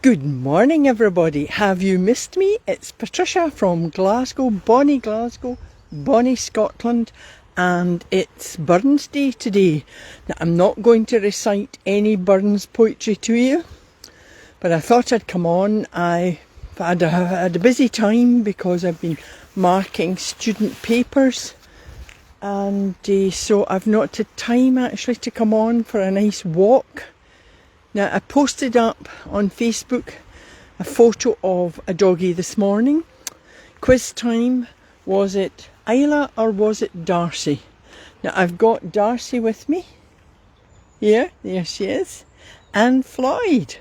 Good morning everybody. Have you missed me? It's Patricia from Glasgow, bonny Scotland, and it's Burns Day today. Now, I'm not going to recite any Burns poetry to you, but I thought I'd come on. I've had a busy time because I've been marking student papers, and so I've not had time actually to come on for a nice walk. Now, I posted up on Facebook a photo of a doggie this morning. Quiz time. Was it Isla or was it Darcy? Now, I've got Darcy with me. Here, there she is. And Floyd.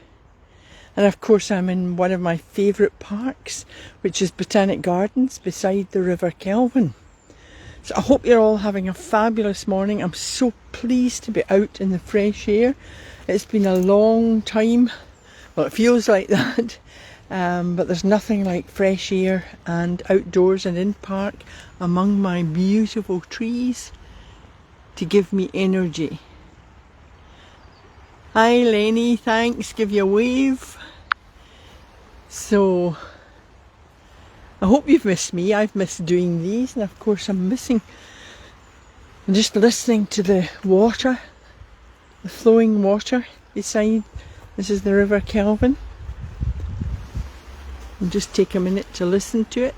And of course, I'm in one of my favourite parks, which is Botanic Gardens beside the River Kelvin. So I hope you're all having a fabulous morning. I'm so pleased to be out in the fresh air. It's been a long time. Well, it feels like that. But there's nothing like fresh air and outdoors and in park among my beautiful trees to give me energy. Hi Lenny, thanks, give you a wave. So, I hope you've missed me. I've missed doing these, and of course I'm just listening to the water, the flowing water beside. This is the River Kelvin. And just take a minute to listen to it.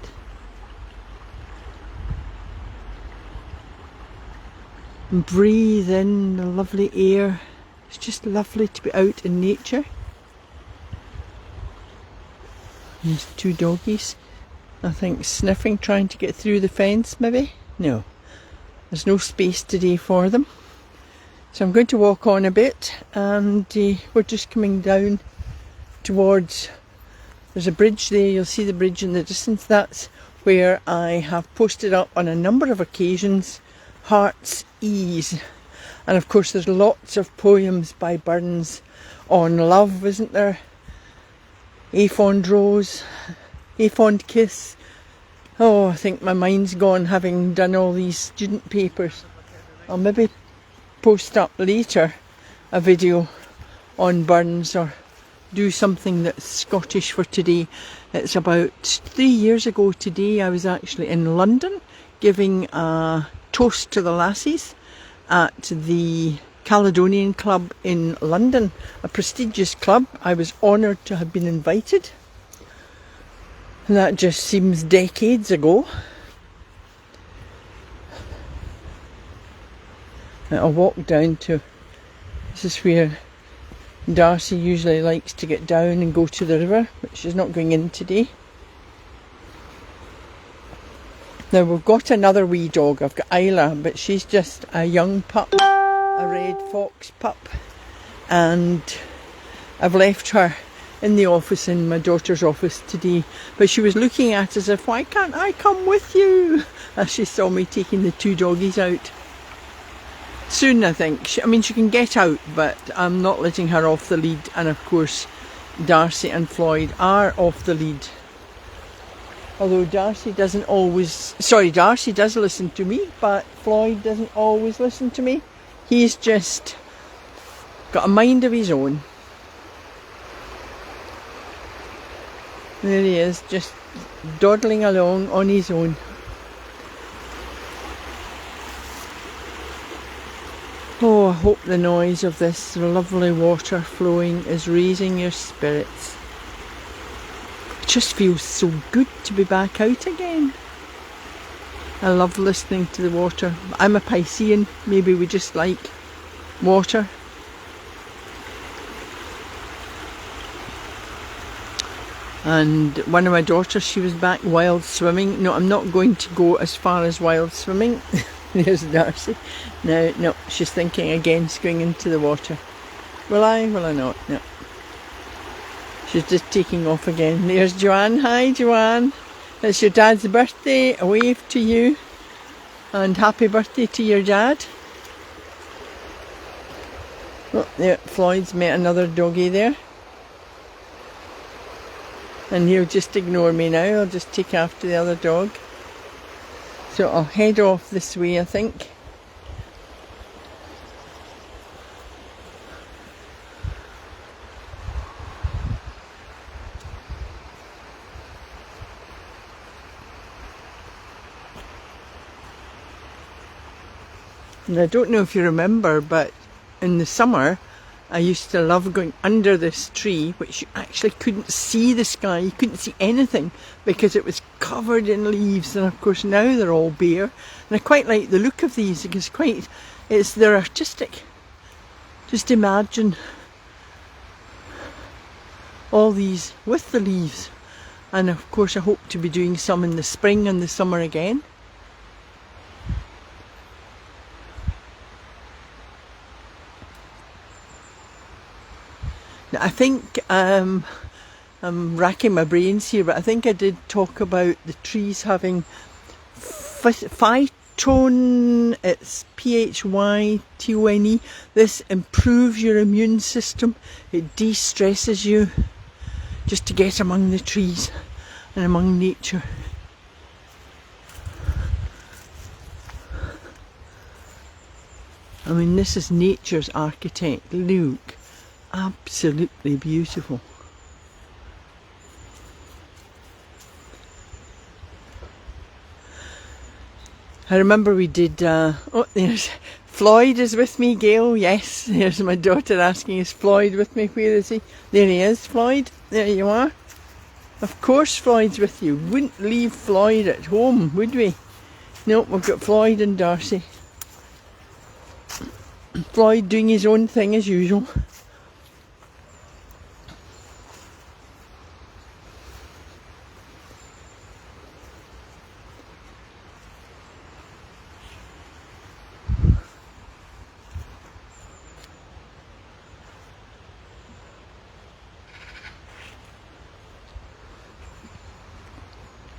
And breathe in the lovely air. It's just lovely to be out in nature. There's two doggies, I think, sniffing, trying to get through the fence maybe. No, there's no space today for them. So I'm going to walk on a bit, and we're just coming down towards, there's a bridge there, you'll see the bridge in the distance. That's where I have posted up on a number of occasions Heart's Ease. And of course there's lots of poems by Burns on love, isn't there? A fond rose, a fond kiss. Oh, I think my mind's gone having done all these student papers. I'll maybe post up later a video on Burns, or do something that's Scottish for today. It's about 3 years ago today I was actually in London giving a toast to the lassies at the Caledonian Club in London, a prestigious club. I was honoured to have been invited. And that just seems decades ago. I'll walk down to, this is where Darcy usually likes to get down and go to the river, but she's not going in today. Now we've got another wee dog. I've got Isla, but she's just a young pup, a red fox pup, and I've left her in the office, in my daughter's office today, but she was looking at us as if, why can't I come with you, as she saw me taking the two doggies out. Soon, I think. She can get out, but I'm not letting her off the lead. And of course, Darcy and Floyd are off the lead. Although Darcy does listen to me, but Floyd doesn't always listen to me. He's just got a mind of his own. There he is, just dawdling along on his own. Oh, I hope the noise of this lovely water flowing is raising your spirits. It just feels so good to be back out again. I love listening to the water. I'm a Piscean, maybe we just like water. And one of my daughters, she was back wild swimming. No, I'm not going to go as far as wild swimming. There's Darcy. No, she's thinking against going into the water. Will I? Will I not? No. She's just taking off again. There's Joanne. Hi, Joanne. It's your dad's birthday. A wave to you. And happy birthday to your dad. Oh, there, Floyd's met another doggie there. And he'll just ignore me now. I'll just take after the other dog. So I'll head off this way, I think. And I don't know if you remember, but in the summer I used to love going under this tree, which you actually couldn't see the sky, you couldn't see anything because it was covered in leaves. And of course now they're all bare, and I quite like the look of these because they're artistic. Just imagine all these with the leaves. And of course I hope to be doing some in the spring and the summer again. Now, I think I'm racking my brains here, but I think I did talk about the trees having phytone, it's P-H-Y-T-O-N-E. This improves your immune system, it de-stresses you just to get among the trees and among nature. I mean, this is nature's architect, look. Absolutely beautiful. I remember we did, oh, there's Floyd is with me, Gail, yes, there's my daughter asking, is Floyd with me, where is he? There he is, Floyd, there you are. Of course Floyd's with you, wouldn't leave Floyd at home, would we? No, we've got Floyd and Darcy. Floyd doing his own thing as usual.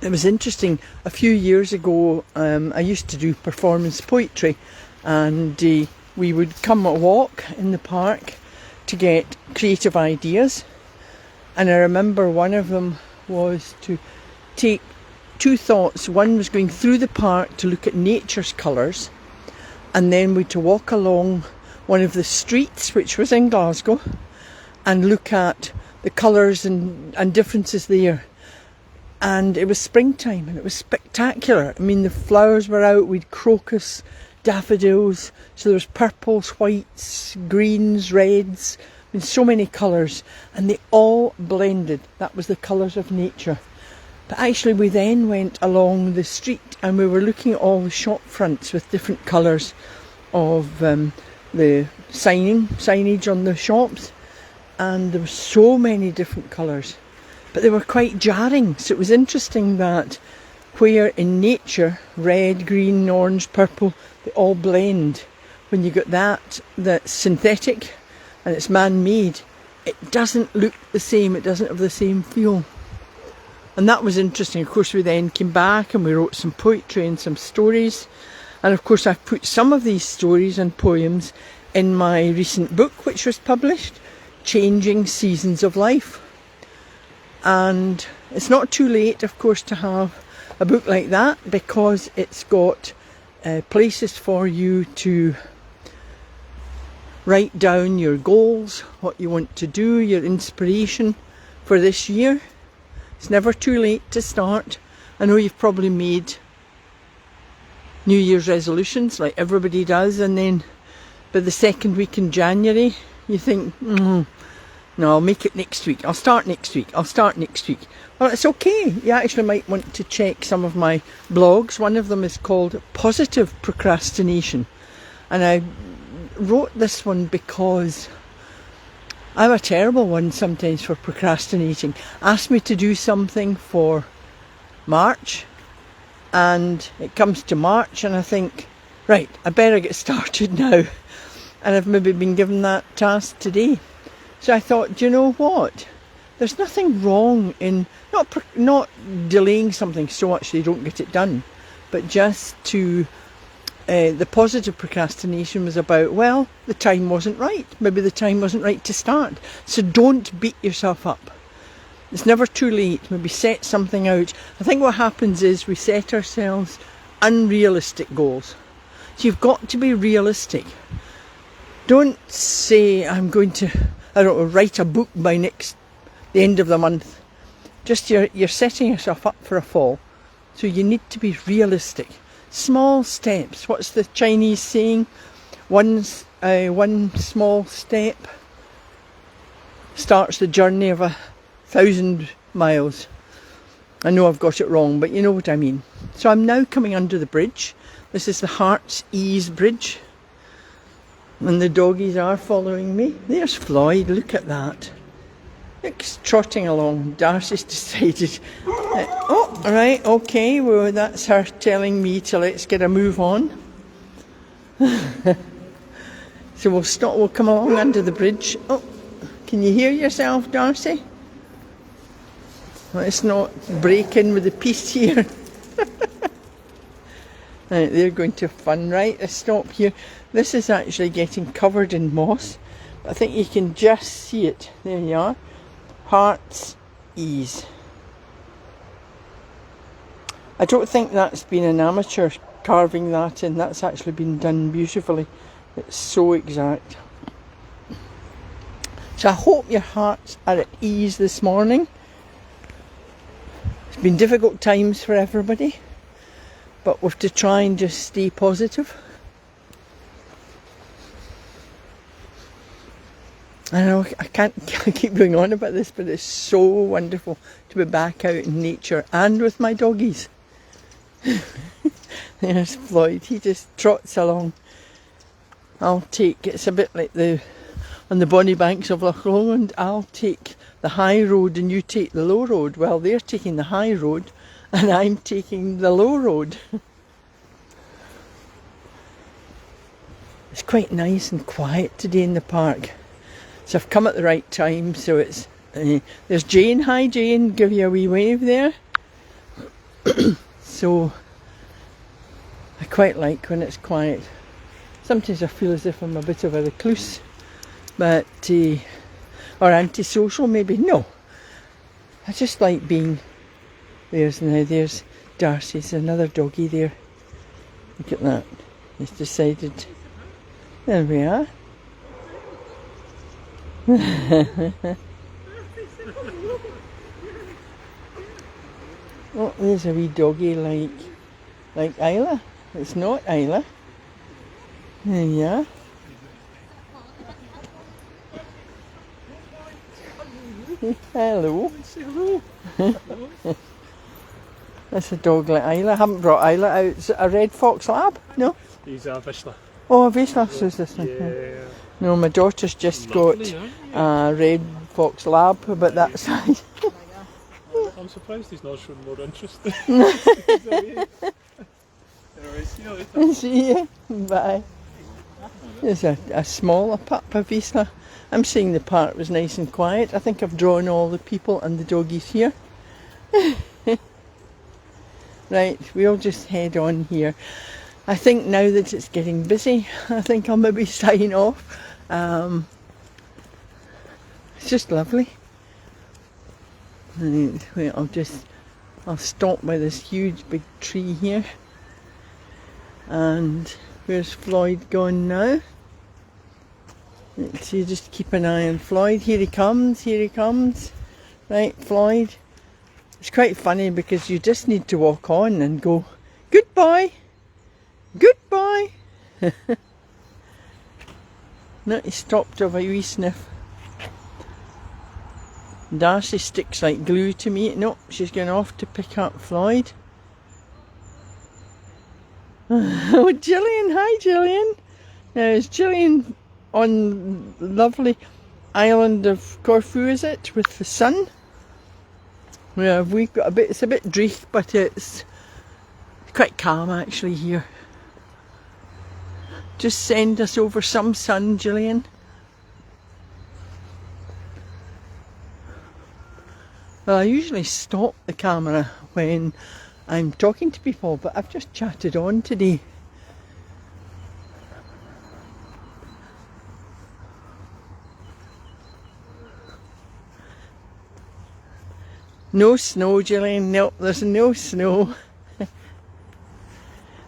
It was interesting, a few years ago I used to do performance poetry, and we would come a walk in the park to get creative ideas, and I remember one of them was to take two thoughts. One was going through the park to look at nature's colours, and then we to walk along one of the streets which was in Glasgow and look at the colours and differences there. And it was springtime and it was spectacular. I mean, the flowers were out, we'd crocus, daffodils, so there was purples, whites, greens, reds, I mean, so many colours, and they all blended. That was the colours of nature. But actually we then went along the street and we were looking at all the shop fronts with different colours of the signage on the shops, and there were so many different colours. But they were quite jarring, so it was interesting that where in nature, red, green, orange, purple, they all blend. When you get that's synthetic and it's man-made, it doesn't look the same, it doesn't have the same feel. And that was interesting. Of course we then came back and we wrote some poetry and some stories. And of course I've put some of these stories and poems in my recent book which was published, Changing Seasons of Life. And it's not too late, of course, to have a book like that, because it's got places for you to write down your goals, what you want to do, your inspiration for this year. It's never too late to start. I know you've probably made New Year's resolutions like everybody does, and then by the second week in January you think, no, I'll make it next week, I'll start next week. Well, it's okay. You actually might want to check some of my blogs. One of them is called Positive Procrastination, and I wrote this one because I'm a terrible one sometimes for procrastinating. Ask me to do something for March, and it comes to March and I think, right, I better get started now, and I've maybe been given that task today. So I thought, do you know what? There's nothing wrong in not delaying something so much you don't get it done, but just to, the positive procrastination was about, well, the time wasn't right. Maybe the time wasn't right to start. So don't beat yourself up. It's never too late. Maybe set something out. I think what happens is we set ourselves unrealistic goals. So you've got to be realistic. Don't say, I'm going to, I don't know, write a book by the end of the month. Just you're setting yourself up for a fall. So you need to be realistic. Small steps. What's the Chinese saying? One small step starts the journey of 1,000 miles. I know I've got it wrong, but you know what I mean. So I'm now coming under the bridge. This is the Heart's Ease Bridge. And the doggies are following me. There's Floyd, look at that. Looks trotting along. Darcy's decided, oh, right, okay, well that's her telling me to let's get a move on. So we'll stop, we'll come along under the bridge. Oh, can you hear yourself, Darcy? Let's not break in with the peace here. Right, they're going to have fun, right? Let's stop here. This is actually getting covered in moss. But I think you can just see it. There you are. Heart's Ease. I don't think that's been an amateur carving that in. That's actually been done beautifully. It's so exact. So I hope your hearts are at ease this morning. It's been difficult times for everybody, but we have to try and just stay positive. I know I can't keep going on about this, but it's so wonderful to be back out in nature and with my doggies. There's Floyd, he just trots along. It's a bit like on the bonny banks of Loch Lomond, I'll take the high road and you take the low road. Well, they're taking the high road and I'm taking the low road. It's quite nice and quiet today in the park. So I've come at the right time, so it's... there's Jane. Hi Jane, give you a wee wave there. So I quite like when it's quiet. Sometimes I feel as if I'm a bit of a recluse, but or antisocial maybe. No, I just like being... There's Darcy's another doggy there. Look at that. He's decided. There we are. Oh, there's a wee doggy like Isla. It's not Isla. There you are. Hello. Hello. That's a dog like Isla. I haven't brought Isla out. Is it a red fox lab? No? He's a Vizsla. Oh, a Vizsla, so is this one. Yeah. No, my daughter's just Lovely, got a red fox lab about that size. I'm surprised he's not shown more interest. See you. Bye. There's a smaller pup, a Vizsla. I'm saying the park was nice and quiet. I think I've drawn all the people and the doggies here. Right, we'll just head on here. I think now that it's getting busy, I think I'll maybe sign off. It's just lovely. Right, wait, I'll stop by this huge big tree here. And where's Floyd gone now? So you just keep an eye on Floyd. Here he comes, here he comes. Right, Floyd. It's quite funny because you just need to walk on and go, goodbye, goodbye. No, he stopped to have a wee sniff. Darcy sticks like glue to me. No, she's going off to pick up Floyd. Oh, Gillian, hi Gillian. Now is Gillian on lovely island of Corfu, is it, with the sun? Yeah, we've got it's a bit dreich, but it's quite calm actually here. Just send us over some sun, Gillian. Well, I usually stop the camera when I'm talking to people, but I've just chatted on today. No snow, Gillian. No, there's no snow.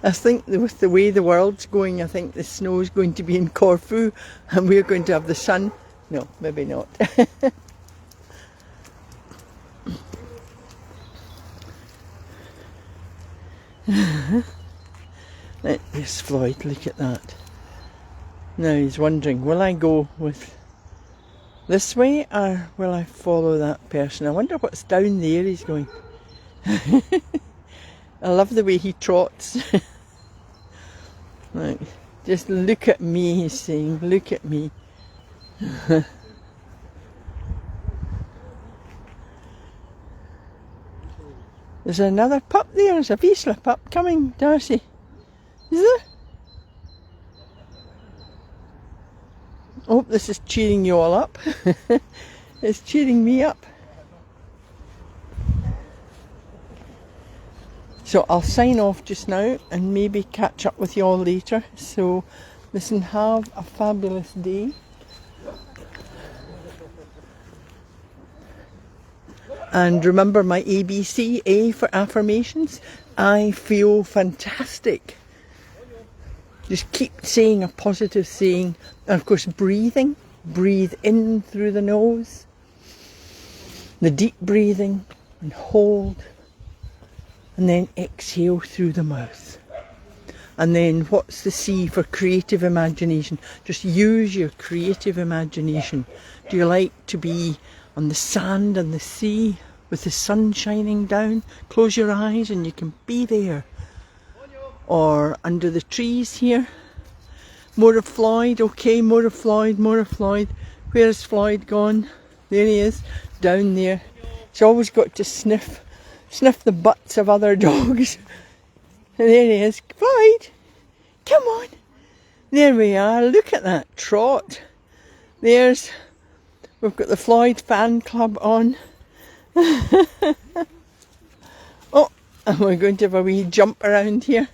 I think with the way the world's going, I think the snow is going to be in Corfu and we're going to have the sun. No, maybe not. Yes, Floyd, look at that. Now he's wondering, will I go with this way or will I follow that person? I wonder what's down there he's going. I love the way he trots. Right, just look at me, he's saying, look at me. There's another pup there, there's a Vizsla pup coming, Darcy. Is there? I hope this is cheering you all up. It's cheering me up. So I'll sign off just now and maybe catch up with you all later. So listen, have a fabulous day. And remember my ABC, A for affirmations. I feel fantastic. Just keep saying a positive saying. And of course breathing. Breathe in through the nose. The deep breathing and hold. And then exhale through the mouth. And then what's the C for creative imagination? Just use your creative imagination. Do you like to be on the sand and the sea with the sun shining down? Close your eyes and you can be there. Or under the trees here. More of Floyd, okay, more of Floyd, more of Floyd. Where's Floyd gone? There he is, down there. He's always got to sniff the butts of other dogs. And there he is. Floyd, come on. There we are, look at that trot. We've got the Floyd fan club on. Oh, and we're going to have a wee jump around here.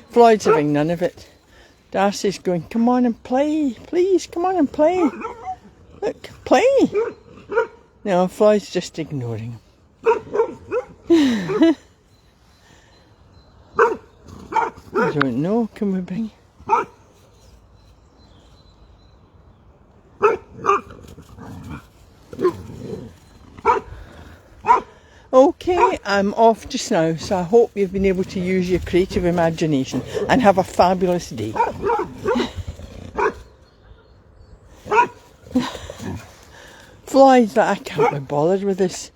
Floyd's having none of it. Darcy's going, come on and play, please, come on and play. Look, play. No, Floyd's just ignoring him. I don't know, can we bring... Okay, I'm off just now, so I hope you've been able to use your creative imagination and have a fabulous day. Floyd's like, I can't be bothered with this.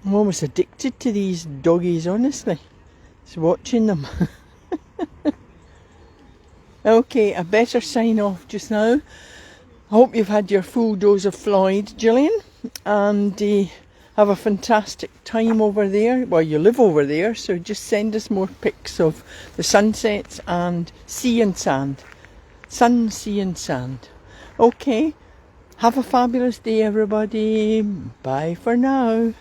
I'm almost addicted to these doggies, honestly. Just watching them. Okay, I better sign off just now. I hope you've had your full dose of Floyd, Gillian, and have a fantastic time over there. Well, you live over there, so just send us more pics of the sunsets and sea and sand. Sun, sea and sand. Okay, have a fabulous day, everybody. Bye for now.